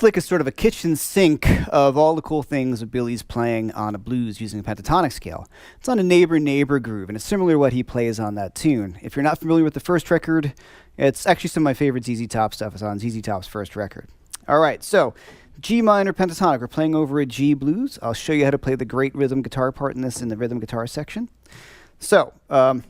This lick is sort of a kitchen sink of all the cool things Billy's playing on a blues using a pentatonic scale. It's on a neighbor-neighbor groove, and it's similar to what he plays on that tune. If you're not familiar with the first record, it's actually some of my favorite ZZ Top stuff is on ZZ Top's first record. All right, so G minor pentatonic. We're playing over a G blues. I'll show you how to play the great rhythm guitar part in this in the rhythm guitar section. So, a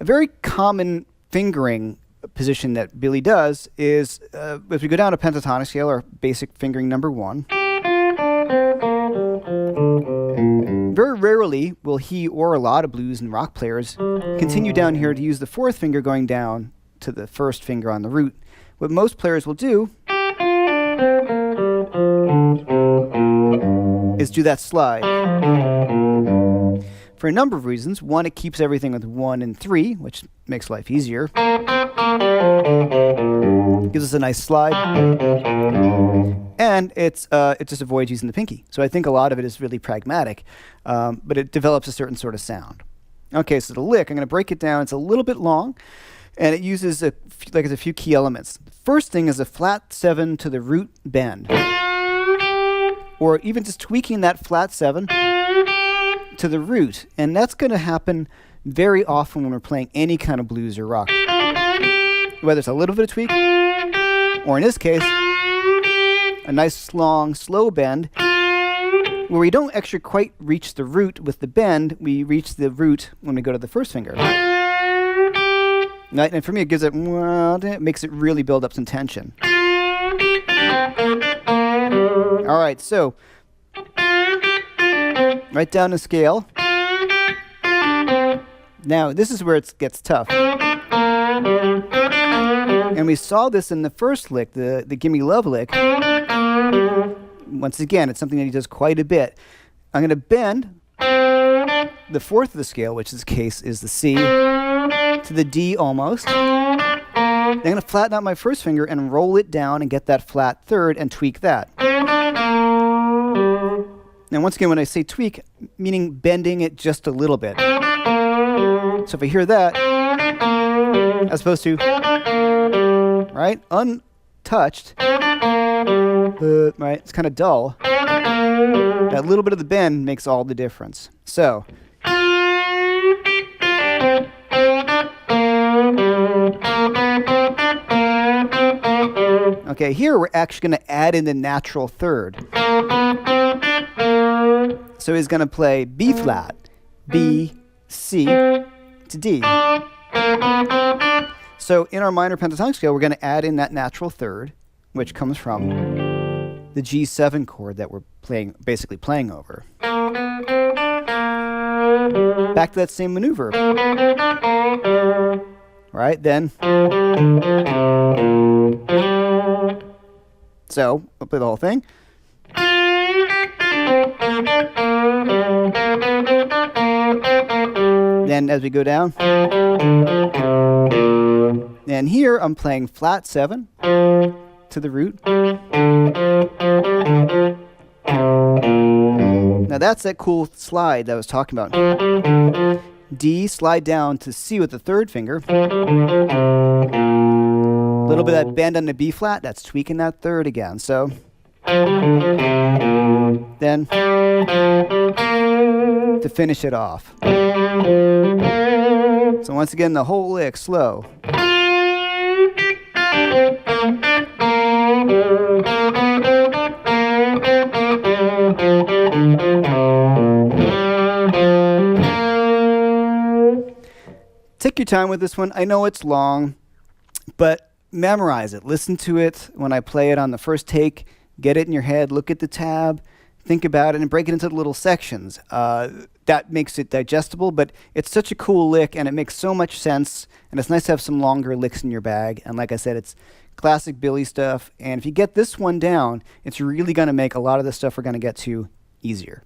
very common fingering position that Billy does is, if we go down a pentatonic scale, our basic fingering number 1, very rarely will he or a lot of blues and rock players continue down here to use the 4th finger going down to the 1st finger on the root. What most players will do is do that slide. For a number of reasons. One, it keeps everything with 1 and 3, which makes life easier. Gives us a nice slide. And it just avoids using the pinky. So I think a lot of it is really pragmatic, but it develops a certain sort of sound. Okay, so the lick, I'm going to break it down. It's a little bit long, and it uses a few key elements. The first thing is a flat 7 to the root bend, or even just tweaking that flat 7 to the root, and that's going to happen very often when we're playing any kind of blues or rock. Whether it's a little bit of tweak, or in this case, a nice long slow bend, where we don't actually quite reach the root with the bend, we reach the root when we go to the 1st finger. Right? And for me, it gives it makes it really build up some tension. All right, so right down the scale. Now, this is where it gets tough. And we saw this in the first lick, the Gimme Love lick. Once again, it's something that he does quite a bit. I'm going to bend the 4th of the scale, which in this case is the C, to the D almost. Then I'm going to flatten out my 1st finger and roll it down and get that flat 3rd and tweak that. Now, once again, when I say tweak, meaning bending it just a little bit. So if I hear that, as opposed to, right, untouched, right, it's kind of dull. That little bit of the bend makes all the difference. So, okay, here we're actually going to add in the natural 3rd. So he's going to play B flat, B, C, to D. So in our minor pentatonic scale, we're going to add in that natural 3rd, which comes from the G7 chord that we're basically playing over. Back to that same maneuver. Right, then. So, I'll play the whole thing. Then as we go down, and here I'm playing flat 7 to the root. Now that's that cool slide that I was talking about. D, slide down to C with the 3rd finger. A little bit of that bend on the B flat, that's tweaking that 3rd again. So then to finish it off. So once again, the whole lick slow. Take your time with this one. I know it's long, but memorize it. Listen to it when I play it on the first take. Get it in your head. Look at the tab. Think about it and break it into little sections. That makes it digestible, but it's such a cool lick and it makes so much sense. And it's nice to have some longer licks in your bag. And like I said, it's classic Billy stuff. And if you get this one down, it's really going to make a lot of the stuff we're going to get to easier.